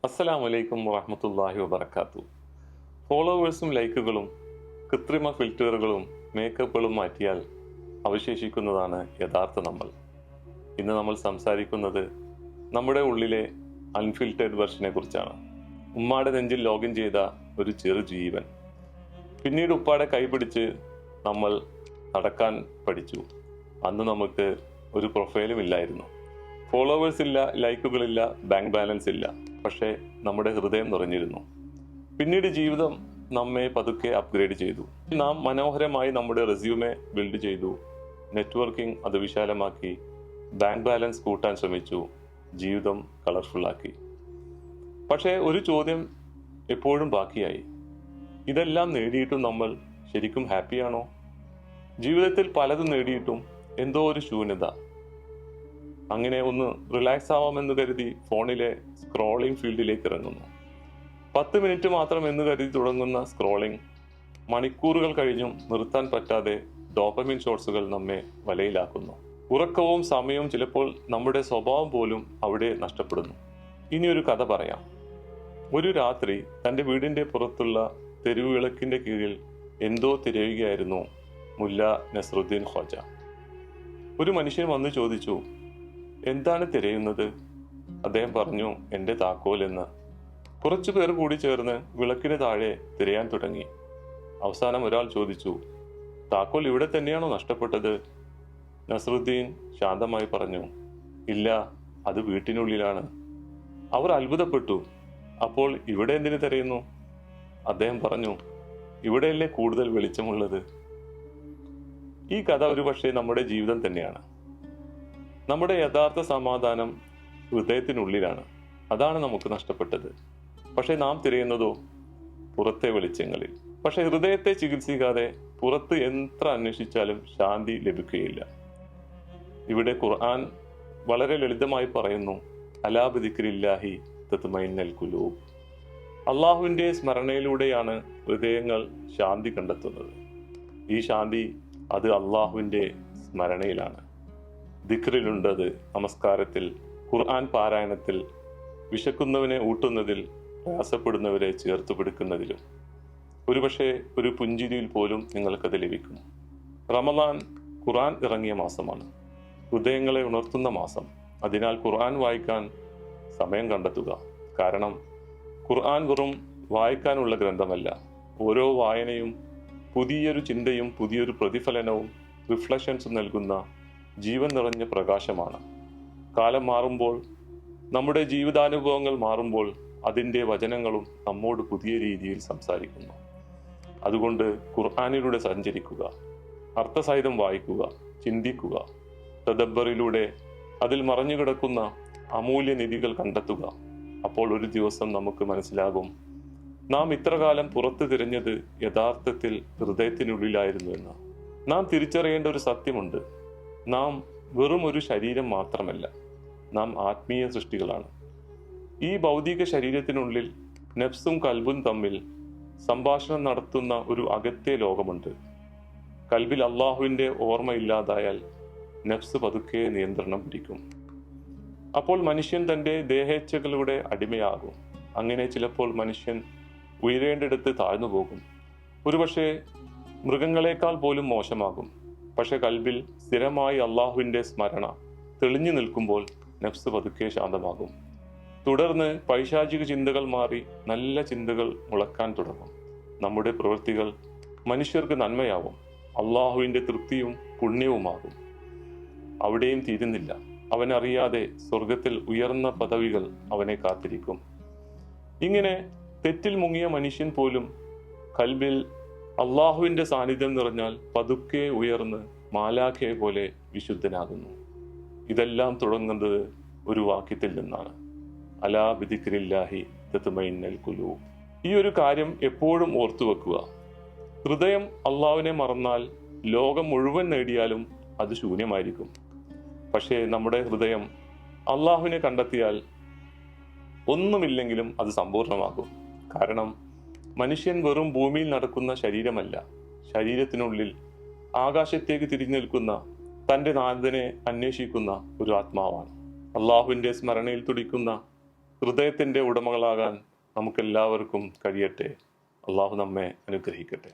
അസ്സലാമു അലൈക്കും വറഹ്മത്തുള്ളാഹി വബറകാതുഹു. ഫോളോവേഴ്സും ലൈക്കുകളും കൃത്രിമ ഫിൽറ്ററുകളും മേക്കപ്പുകളും മാറ്റിയാൽ അവശേഷിക്കുന്നതാണ് യഥാർത്ഥ നമ്മൾ. ഇന്ന് നമ്മൾ സംസാരിക്കുന്നത് നമ്മുടെ ഉള്ളിലെ അൺഫിൽറ്റേഡ് വെർഷനെ കുറിച്ചാണ്. ഉമ്മാടെ നെഞ്ചിൽ ലോഗിൻ ചെയ്ത ഒരു ചെറു ജീവൻ. പിന്നീട് ഉപ്പാടെ കൈപിടിച്ച് നമ്മൾ നടക്കാൻ പഠിച്ചു. അന്ന് നമുക്ക് ഒരു പ്രൊഫൈലും ഇല്ലായിരുന്നു, ഫോളോവേഴ്സ് ഇല്ല, ലൈക്കുകളില്ല, ബാങ്ക് ബാലൻസ് ഇല്ല. പക്ഷേ നമ്മുടെ ഹൃദയം നിറഞ്ഞിരുന്നു. പിന്നീട് ജീവിതം നമ്മെ പതുക്കെ അപ്ഗ്രേഡ് ചെയ്തു. നാം മനോഹരമായി നമ്മുടെ റെസ്യൂമെ ബിൽഡ് ചെയ്തു, നെറ്റ്വർക്കിംഗ് അത് വിശാലമാക്കി, ബാങ്ക് ബാലൻസ് കൂട്ടാൻ ശ്രമിച്ചു, ജീവിതം കളർഫുള്ളാക്കി. പക്ഷേ ഒരു ചോദ്യം എപ്പോഴും ബാക്കിയായി. ഇതെല്ലാം നേടിയിട്ടും നമ്മൾ ശരിക്കും ഹാപ്പിയാണോ? ജീവിതത്തിൽ പലതും നേടിയിട്ടും എന്തോ ഒരു ശൂന്യത. അങ്ങനെ ഒന്ന് റിലാക്സ് ആവാമെന്ന് കരുതി ഫോണിലെ സ്ക്രോളിംഗ് ഫീൽഡിലേക്ക് ഇറങ്ങുന്നു. 10 മിനിറ്റ് മാത്രം എന്ന് കരുതി തുടങ്ങുന്ന സ്ക്രോളിംഗ് മണിക്കൂറുകൾ കഴിഞ്ഞും നിർത്താൻ പറ്റാതെ ഡോപ്പമിൻ ഷോട്ട്സുകൾ നമ്മെ വലയിലാക്കുന്നു. ഉറക്കവും സമയവും, ചിലപ്പോൾ നമ്മുടെ സ്വഭാവം പോലും അവിടെ നഷ്ടപ്പെടുന്നു. ഇനിയൊരു കഥ പറയാം. ഒരു രാത്രി തൻ്റെ വീടിൻ്റെ പുറത്തുള്ള തെരുവുവിളക്കിൻ്റെ കീഴിൽ എന്തോ തിരയുകയായിരുന്നു മുല്ല നസ്രുദ്ദീൻ ഖ്വാജ. ഒരു മനുഷ്യൻ വന്ന് ചോദിച്ചു, എന്താണ് തിരയുന്നത്? അദ്ദേഹം പറഞ്ഞു, എൻ്റെ താക്കോൽ എന്ന്. കുറച്ചു പേർ കൂടി ചേർന്ന് വിളക്കിന് താഴെ തിരയാൻ തുടങ്ങി. അവസാനം ഒരാൾ ചോദിച്ചു, താക്കോൽ ഇവിടെ തന്നെയാണോ നഷ്ടപ്പെട്ടത്? നസ്രുദ്ദീൻ ശാന്തമായി പറഞ്ഞു, ഇല്ല, അത് വീട്ടിനുള്ളിലാണ്. അവർ അത്ഭുതപ്പെട്ടു. അപ്പോൾ ഇവിടെ എന്തിനു തിരയുന്നു? അദ്ദേഹം പറഞ്ഞു, ഇവിടെയല്ലേ കൂടുതൽ വെളിച്ചമുള്ളത്. ഈ കഥ ഒരു പക്ഷേ നമ്മുടെ ജീവിതം തന്നെയാണ്. നമ്മുടെ യഥാർത്ഥ സമാധാനം ഹൃദയത്തിനുള്ളിലാണ്. അതാണ് നമുക്ക് നഷ്ടപ്പെട്ടത്. പക്ഷെ നാം തിരയുന്നതോ പുറത്തെ വെളിച്ചങ്ങളിൽ. പക്ഷെ ഹൃദയത്തെ ചികിത്സിക്കാതെ പുറത്ത് എത്ര അന്വേഷിച്ചാലും ശാന്തി ലഭിക്കുകയില്ല. ഇവിടെ ഖുർആൻ വളരെ ലളിതമായി പറയുന്നു, അലാ ബിദിക്രില്ലാഹി തത്മഇന്നുൽ ഖുലൂബ്. അള്ളാഹുവിൻ്റെ സ്മരണയിലൂടെയാണ് ഹൃദയങ്ങൾ ശാന്തി കണ്ടെത്തുന്നത്. ഈ ശാന്തി അത് അള്ളാഹുവിൻ്റെ സ്മരണയിലാണ്. ദിക്റിലുണ്ടത്, നമസ്കാരത്തിൽ, ഖുർആൻ പാരായണത്തിൽ, വിശക്കുന്നവനെ ഊട്ടുന്നതിൽ, പ്രയാസപ്പെടുന്നവരെ ചേർത്ത് പിടിക്കുന്നതിലും. ഒരുപക്ഷെ ഒരു പുഞ്ചിരിയിൽ പോലും നിങ്ങൾക്കത് ലഭിക്കും. റമദാൻ ഖുർആൻ ഇറങ്ങിയ മാസമാണ്, ഹൃദയങ്ങളെ ഉണർത്തുന്ന മാസം. അതിനാൽ ഖുർആൻ വായിക്കാൻ സമയം കണ്ടെത്തുക. കാരണം ഖുർആൻ വെറും വായിക്കാനുള്ള ഗ്രന്ഥമല്ല. ഓരോ വായനയും പുതിയൊരു ചിന്തയും പുതിയൊരു പ്രതിഫലനവും റിഫ്ലക്ഷൻസും നൽകുന്ന ജീവൻ നിറഞ്ഞ പ്രകാശമാണ്. കാലം മാറുമ്പോൾ, നമ്മുടെ ജീവിതാനുഭവങ്ങൾ മാറുമ്പോൾ അതിൻ്റെ വചനങ്ങളും നമ്മോട് പുതിയ രീതിയിൽ സംസാരിക്കുന്നു. അതുകൊണ്ട് ഖുർആനിലൂടെ സഞ്ചരിക്കുക, അർത്ഥസഹിതം വായിക്കുക, ചിന്തിക്കുക. തദബ്ബറിലൂടെ അതിൽ മറഞ്ഞുകിടക്കുന്ന അമൂല്യ നിധികൾ കണ്ടെത്തുക. അപ്പോൾ ഒരു ദിവസം നമുക്ക് മനസ്സിലാകും, നാം ഇത്രകാലം പുറത്ത് തിരഞ്ഞത് യഥാർത്ഥത്തിൽ ഹൃദയത്തിനുള്ളിലായിരുന്നു എന്ന്. നാം തിരിച്ചറിയേണ്ട ഒരു സത്യമുണ്ട്. നാം വെറും ഒരു ശരീരം മാത്രമല്ല, നാം ആത്മീയ സൃഷ്ടികളാണ്. ഈ ഭൗതിക ശരീരത്തിനുള്ളിൽ നഫ്സും കൽബും തമ്മിൽ സംഭാഷണം നടത്തുന്ന ഒരു അകത്തെ ലോകമുണ്ട്. കൽബിൽ അള്ളാഹുവിൻ്റെ ഓർമ്മയില്ലാതായാൽ നഫ്സ് പതുക്കെ നിയന്ത്രണം പിടിക്കും. അപ്പോൾ മനുഷ്യൻ തൻ്റെ ദേഹേച്ഛകളുടെ അടിമയാകും. അങ്ങനെ ചിലപ്പോൾ മനുഷ്യൻ ഉയരേണ്ടിടത്ത് താഴ്ന്നു പോകും. ഒരുപക്ഷെ മൃഗങ്ങളെക്കാൾ പോലും മോശമാകും. പക്ഷെ കൽബിൽ സ്ഥിരമായി അള്ളാഹുവിൻ്റെ സ്മരണ തെളിഞ്ഞു നിൽക്കുമ്പോൾ നഫ്സ് പതുക്കെ ശാന്തമാകും. തുടർന്ന് പൈശാചിക ചിന്തകൾ മാറി നല്ല ചിന്തകൾ മുളക്കാൻ തുടങ്ങും. നമ്മുടെ പ്രവൃത്തികൾ മനുഷ്യർക്ക് നന്മയാവും, അള്ളാഹുവിൻ്റെ തൃപ്തിയും പുണ്യവുമാകും. അവിടെയും തീരുന്നില്ല. അവനറിയാതെ സ്വർഗത്തിൽ ഉയർന്ന പദവികൾ അവനെ കാത്തിരിക്കും. ഇങ്ങനെ തെറ്റിൽ മുങ്ങിയ മനുഷ്യൻ പോലും കൽബിൽ അള്ളാഹുവിൻ്റെ സാന്നിധ്യം നിറഞ്ഞാൽ പതുക്കെ ഉയർന്ന് മാലാഖയെ പോലെ വിശുദ്ധനാകുന്നു. ഇതെല്ലാം തുടങ്ങുന്നത് ഒരു വാക്യത്തിൽ നിന്നാണ്, അലാ ബിദിക്രില്ലാഹി തത്മഇന്നുൽ ഖുലൂബ്. ഈ ഒരു കാര്യം എപ്പോഴും ഓർത്തു വെക്കുക. ഹൃദയം അള്ളാഹുവിനെ മറന്നാൽ ലോകം മുഴുവൻ നേടിയാലും അത് ശൂന്യമായിരിക്കും. പക്ഷേ നമ്മുടെ ഹൃദയം അള്ളാഹുവിനെ കണ്ടെത്തിയാൽ ഒന്നുമില്ലെങ്കിലും അത് സമ്പൂർണ്ണമാകും. കാരണം മനുഷ്യൻ വെറും ഭൂമിയിൽ നടക്കുന്ന ശരീരമല്ല, ശരീരത്തിനുള്ളിൽ ആകാശത്തേക്ക് തിരിഞ്ഞു നിൽക്കുന്ന തൻ്റെ നാഥനെ അന്വേഷിക്കുന്ന ഒരു ആത്മാവാണ്. അള്ളാഹുവിൻ്റെ സ്മരണയിൽ തുടിക്കുന്ന ഹൃദയത്തിൻ്റെ ഉടമകളാകാൻ നമുക്കെല്ലാവർക്കും കഴിയട്ടെ. അള്ളാഹു നമ്മെ അനുഗ്രഹിക്കട്ടെ.